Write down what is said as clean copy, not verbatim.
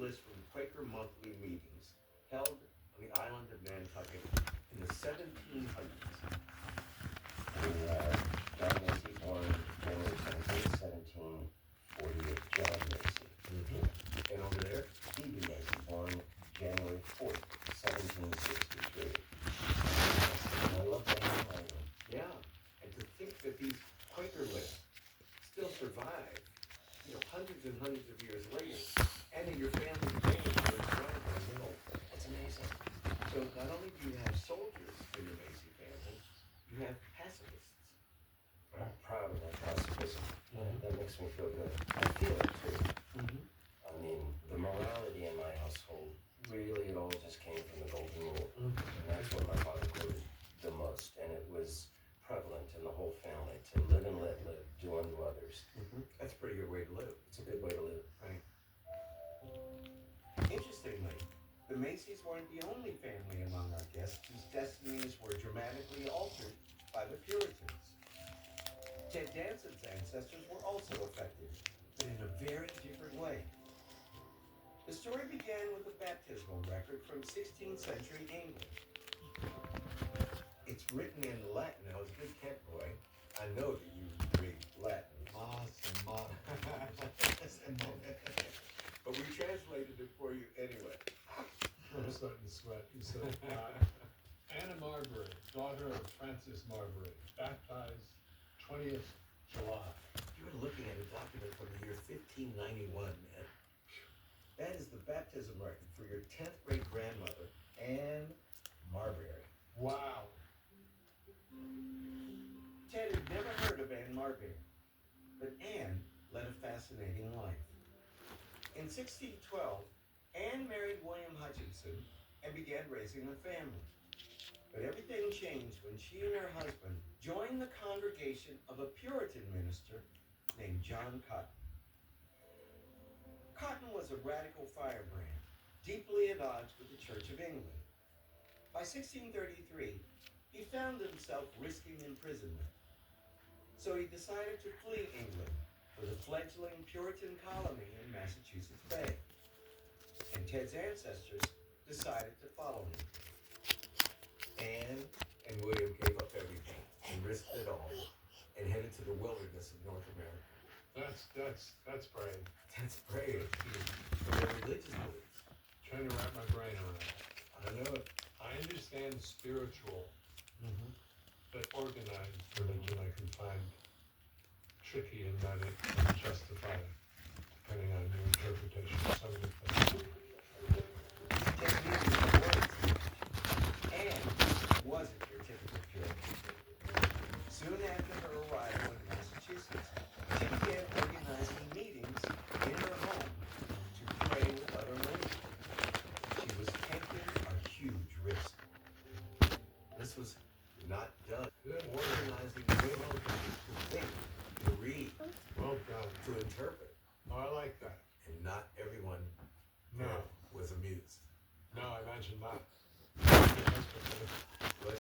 list from Quaker monthly meetings held on the island of Nantucket in the 1700s. John Macy, born January 17th, 1748. John Macy. And over there, Stevie Macy, born January 4th, 1763. I love the handwriting. yeah, and to think that these Quaker lists still survive, hundreds and hundreds of years later, and in your family name for example. That's amazing. So not only do you have soldiers in your Macy family, you have pacifists. I'm proud of that pacifism. That makes me feel good. I feel it too. I mean, the morality in my household, really, it all just came from the Golden Rule. And that's what my father quoted the most. And it was prevalent in the whole family to live and let live, do unto others. That's a pretty good way to live. It's a good way to live. Right. Interestingly, the Macys weren't the only family among our guests whose destinies were dramatically altered by the Puritans. Ted Danson's ancestors were also affected, but in a very different way. The story began with a baptismal record from 16th century England. It's written in Latin. I was a good Kent boy. I know that you read Latin. But we translated it for you anyway. I'm starting to sweat. You said, Anna Marbury, daughter of Francis Marbury, baptized 20th July. You were looking at a document from the year 1591, man. That is the baptism record for your 10th great grandmother, Anne Marbury. Wow. Ted had never heard of Anne Marbury, but Anne led a fascinating life. In 1612, Anne married William Hutchinson and began raising a family. But everything changed when she and her husband joined the congregation of a Puritan minister named John Cotton. Cotton was a radical firebrand, deeply at odds with the Church of England. By 1633, he found himself risking imprisonment. So he decided to flee England for the fledgling Puritan colony in Massachusetts Bay. And Ted's ancestors decided to follow him. Anne and William gave up everything and risked it all and headed to the wilderness of North America. That's brave. That's brave. For their religious beliefs. Trying to wrap my brain around it. I know it. I understand spiritual, but organized religion I can find tricky in that it can justify, depending on your interpretation of some of the things. Anne wasn't your typical Puritan. Soon after her arrival in Massachusetts, she began organizing meetings in her home to pray with other women. She was taking a huge risk. This was not done. Organizing women to think, to read, Well done. to interpret, Oh, I like that. and not everyone No. was amused. No, I imagine not.